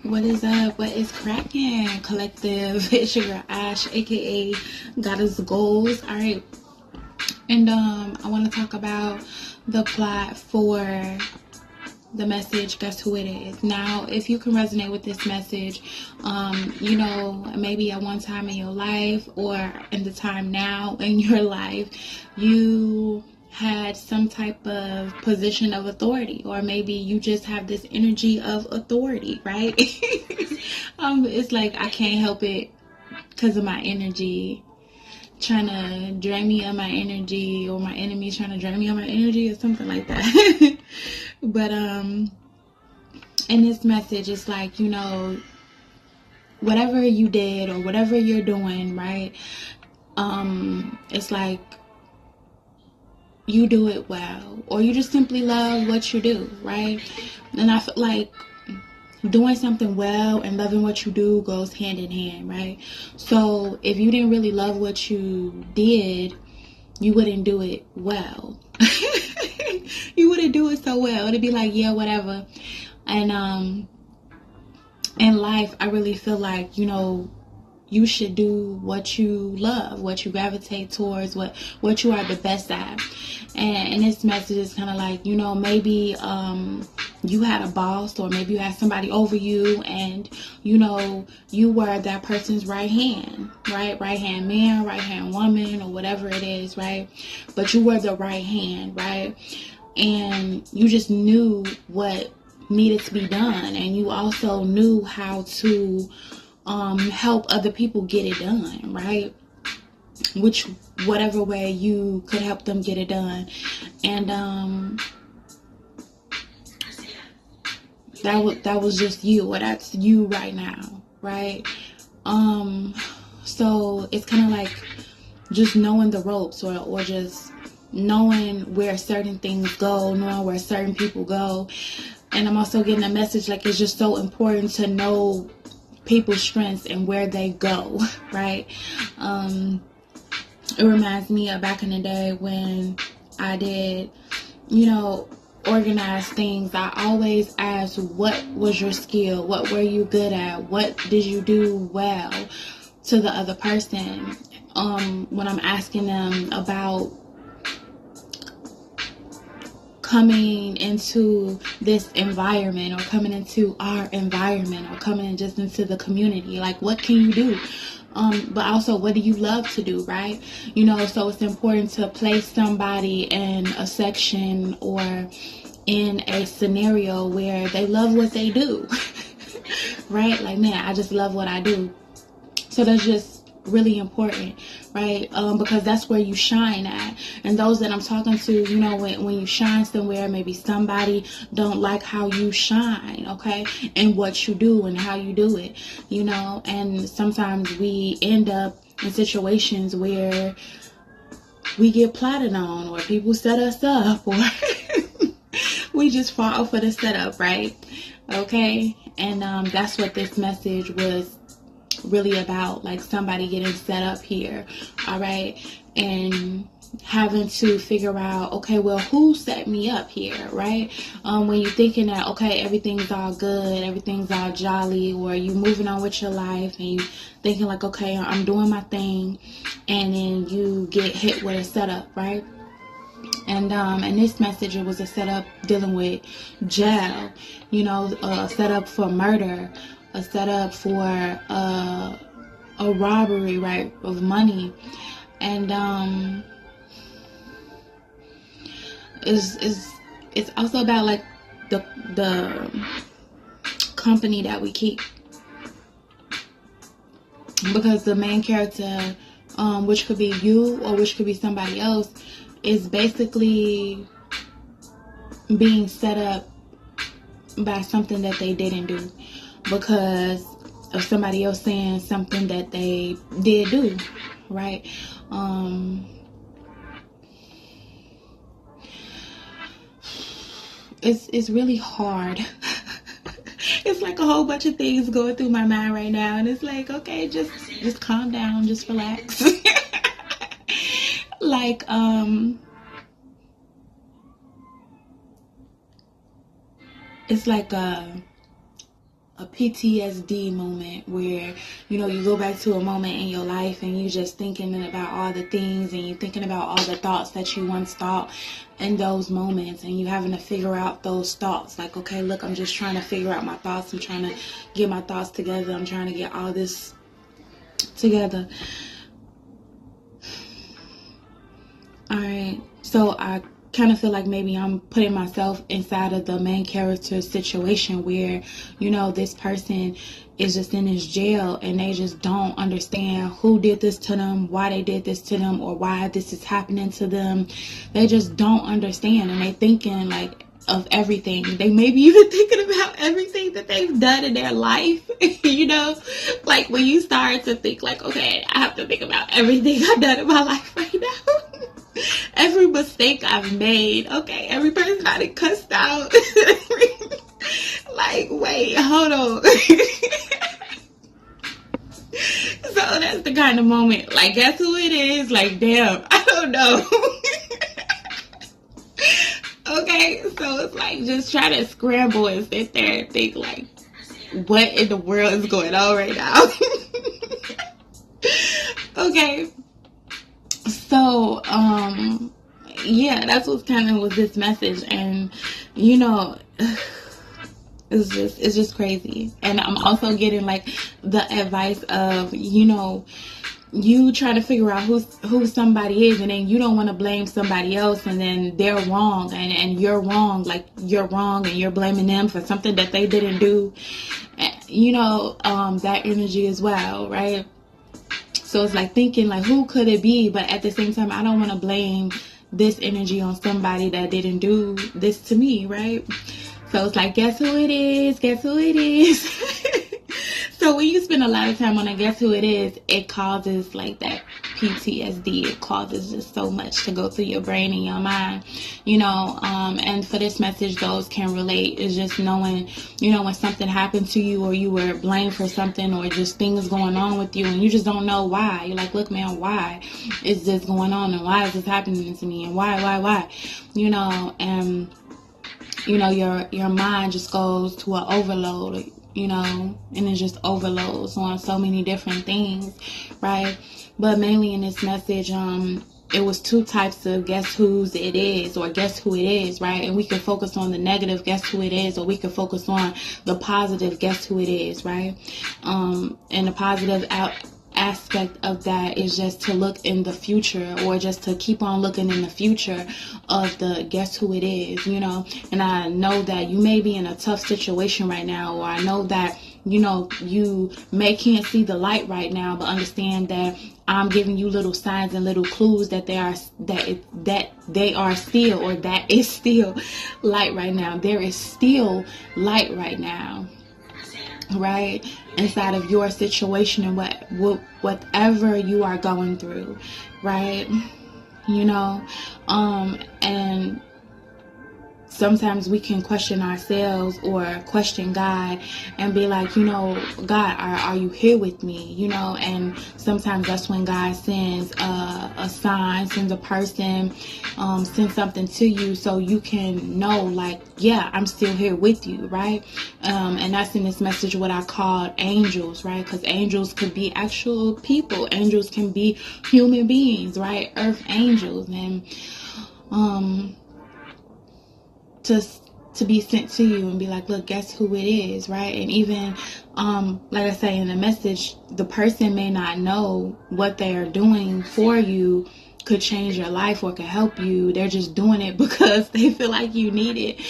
What is up? What is cracking? Collective. It's your girl Ash, aka Goddess Goals. All right, and I want to talk about the plot for the message. Guess who it is? Now, if you can resonate with this message, maybe at one time in your life or in the time now in your life, you had some type of position of authority, or maybe you just have this energy of authority, right? It's like I can't help it because of my energy trying to drain me of my energy, or my enemy trying to drain me of my energy, or something like that. But in this message, it's like, whatever you did or whatever you're doing, right? It's like you do it well, or you just simply love what you do, right? And I feel like doing something well and loving what you do goes hand in hand, right? So if you didn't really love what you did, you wouldn't do it well. You wouldn't do it so well. It'd be like, yeah, whatever. And in life, I really feel like, you should do what you love, what you gravitate towards, what you are the best at. And this message is kind of like, maybe you had a boss, or maybe you had somebody over you, and you were that person's right hand, right? Right hand man, right hand woman, or whatever it is, right? But you were the right hand, right? And you just knew what needed to be done, and you also knew how to help other people get it done, right? Whatever way you could help them get it done. And that was just you, or that's you right now, right? So it's kind of like just knowing the ropes, or just knowing where certain things go, knowing where certain people go. And I'm also getting a message like it's just so important to know people's strengths and where they go, right? It reminds me of back in the day when I did, organize things. I always asked, what was your skill? What were you good at? What did you do well, to the other person? When I'm asking them about coming into this environment, or coming into our environment, or coming in just into the community, like, what can you do? But also, what do you love to do, right? So it's important to place somebody in a section or in a scenario where they love what they do. Right? Like, man, I just love what I do. So that's just really important, right? Because that's where you shine at. And those that I'm talking to, when you shine somewhere, maybe somebody don't like how you shine, okay, and what you do and how you do it, and sometimes we end up in situations where we get plotted on, or people set us up, or we just fall for the setup, right? Okay. And that's what this message was really about, like somebody getting set up here, all right, and having to figure out, okay, well, who set me up here, right? When you're thinking that, okay, everything's all good, everything's all jolly, or you moving on with your life, and you thinking like, okay, I'm doing my thing, and then you get hit with a setup, right? And this message, it was a setup dealing with jail, a setup for murder, a setup for a robbery, right, of money. And it's also about like the company that we keep, because the main character, which could be you or which could be somebody else, is basically being set up by something that they didn't do, because of somebody else saying something that they did do, right? It's really hard. It's like a whole bunch of things going through my mind right now, and it's like, okay, just calm down, just relax. Like, it's like a PTSD moment where, you know, you go back to a moment in your life and you just thinking about all the things and you thinking about all the thoughts that you once thought in those moments, and you having to figure out those thoughts. Like, okay, look, I'm just trying to figure out my thoughts. I'm trying to get my thoughts together. I'm trying to get all this together. All right. So I kind of feel like maybe I'm putting myself inside of the main character situation where, you know, this person is just in this jail and they just don't understand who did this to them, why they did this to them, or why this is happening to them. They just don't understand, and they thinking like of everything. They may be even thinking about everything that they've done in their life. You know, like when you start to think like, okay, I have to think about everything I've done in my life right now. Every mistake I've made. Okay, every person I done cussed out. Like, wait, hold on. So that's the kind of moment, like, guess who it is? Like, damn, I don't know. Okay, so it's like just try to scramble and sit there and think like, what in the world is going on right now? Okay, so yeah, that's what's kind of with this message. And you know, it's just crazy. And I'm also getting like the advice of, you know, you try to figure out who somebody is, and then you don't want to blame somebody else, and then they're wrong and you're wrong. Like, you're wrong and you're blaming them for something that they didn't do. You know, that energy as well, right? So it's like thinking like, who could it be? But at the same time, I don't want to blame this energy on somebody that didn't do this to me, right? So it's like, guess who it is? Guess who it is? So when you spend a lot of time on a guess who it is, it causes like that PTSD. It causes just so much to go through your brain and your mind, you know. And for this message, those can relate. It's just knowing, you know, when something happened to you, or you were blamed for something, or just things going on with you, and you just don't know why. You're like, look, man, why is this going on? And why is this happening to me? And why? You know, and you know, your mind just goes to an overload, you know, and it just overloads on so many different things, right? But mainly in this message, it was two types of guess whose it is, or guess who it is, right? And we can focus on the negative, guess who it is, or we can focus on the positive, guess who it is, right? And the positive aspect of that is just to look in the future, or just to keep on looking in the future of the guess who it is, you know. And I know that you may be in a tough situation right now, or I know that, you know, you can't see the light right now, but understand that I'm giving you little signs and little clues that that is still light right now. There is still light right now, right, inside of your situation and whatever you are going through, right? You know, and sometimes we can question ourselves or question God and be like, you know, God, are you here with me? You know, and sometimes that's when God sends a sign, sends a person, sends something to you so you can know, like, yeah, I'm still here with you, right? And that's in this message what I call angels, right? Because angels could be actual people. Angels can be human beings, right? Earth angels. And to be sent to you and be like, look, guess who it is, right? And even like I say in the message, the person may not know what they are doing for you could change your life or could help you. They're just doing it because they feel like you need it.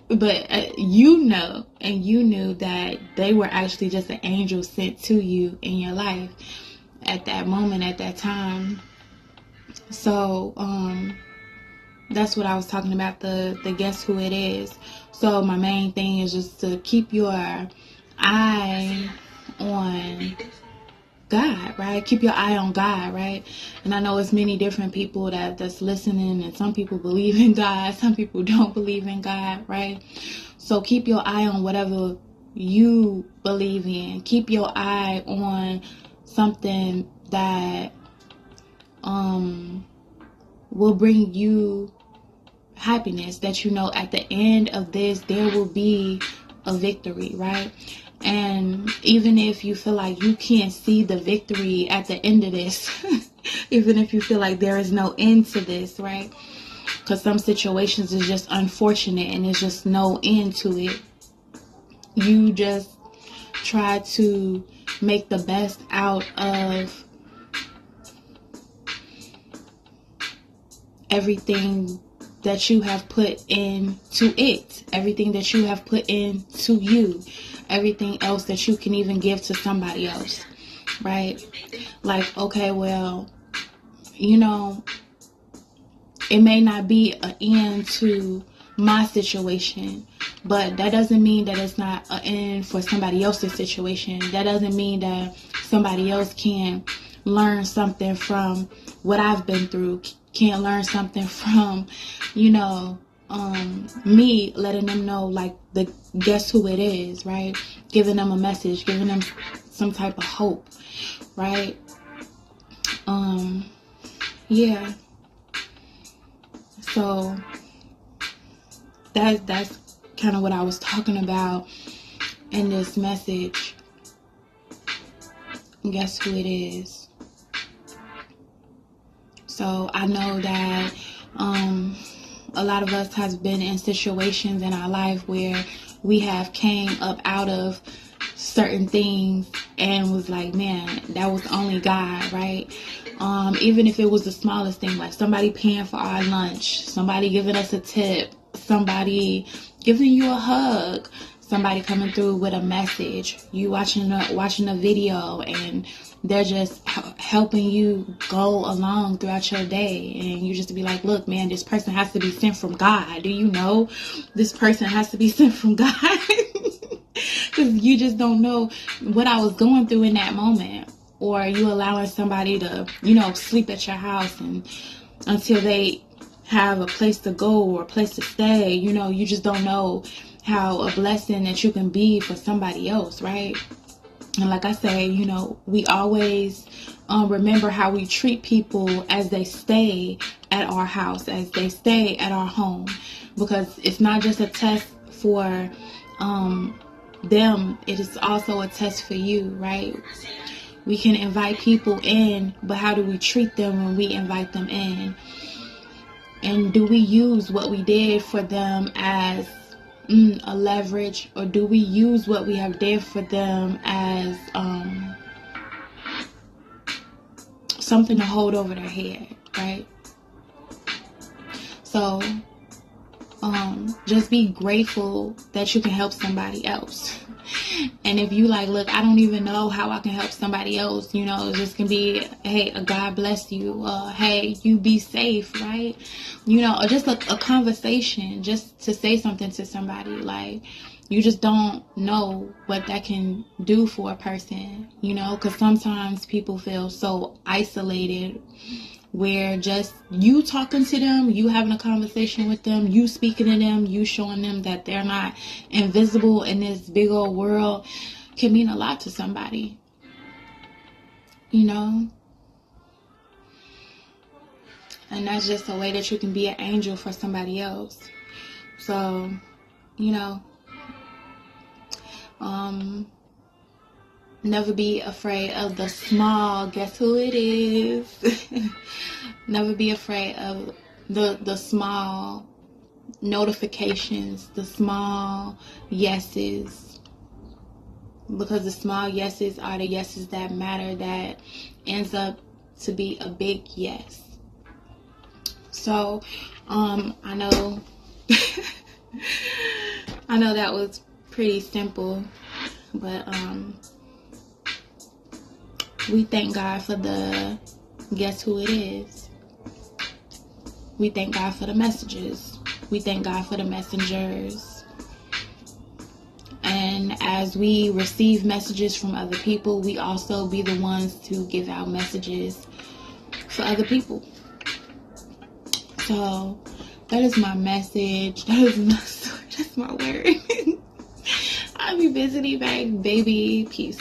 But you know, and you knew that they were actually just an angel sent to you in your life at that moment, at that time. So that's what I was talking about, the guess who it is. So my main thing is just to keep your eye on God, right? Keep your eye on God, right? And I know it's many different people that's listening, and some people believe in God, some people don't believe in God, right? So keep your eye on whatever you believe in. Keep your eye on something that will bring you happiness, that you know at the end of this there will be a victory, right? And even if you feel like you can't see the victory at the end of this, even if you feel like there is no end to this, right? Because some situations is just unfortunate and there's just no end to it. You just try to make the best out of everything that you have put into it, everything that you have put into you, everything else that you can even give to somebody else, right? Like, okay, well, you know, it may not be an end to my situation, but that doesn't mean that it's not an end for somebody else's situation. That doesn't mean that somebody else can learn something from what I've been through, can't learn something from, you know, me letting them know, like, guess who it is, right? Giving them a message, giving them some type of hope, right? Yeah. So that's kind of what I was talking about in this message. Guess who it is? So I know that a lot of us has been in situations in our life where we have came up out of certain things and was like, man, that was only God, right? Even if it was the smallest thing, like somebody paying for our lunch, somebody giving us a tip, somebody giving you a hug, somebody coming through with a message, you watching a video, and they're just helping you go along throughout your day. And you just be like, look, man, this person has to be sent from God. Do you know this person has to be sent from God? Because you just don't know what I was going through in that moment. Or you allowing somebody to, you know, sleep at your house and until they have a place to go or a place to stay. You know, you just don't know how a blessing that you can be for somebody else, right? And like I say, you know, we always remember how we treat people as they stay at our house, as they stay at our home. Because it's not just a test for them, it is also a test for you, right? We can invite people in, but how do we treat them when we invite them in? And do we use what we did for them as a leverage, or do we use what we have did for them as something to hold over their head, right? So just be grateful that you can help somebody else. And if you like, look, I don't even know how I can help somebody else, you know, it just can be, hey, God bless you, hey, you be safe, right? You know, or just a conversation, just to say something to somebody. Like, you just don't know what that can do for a person, you know, because sometimes people feel so isolated, where just you talking to them, you having a conversation with them, you speaking to them, you showing them that they're not invisible in this big old world can mean a lot to somebody, you know? And that's just a way that you can be an angel for somebody else. So, you know, never be afraid of the small, guess who it is? Never be afraid of the small notifications, the small yeses. Because the small yeses are the yeses that matter, that ends up to be a big yes. So, I know I know that was pretty simple, but we thank God for the guess who it is. We thank God for the messages. We thank God for the messengers. And as we receive messages from other people, we also be the ones to give out messages for other people. So that is my message. That is my story. That's my word. I'll be visiting back, baby. Peace.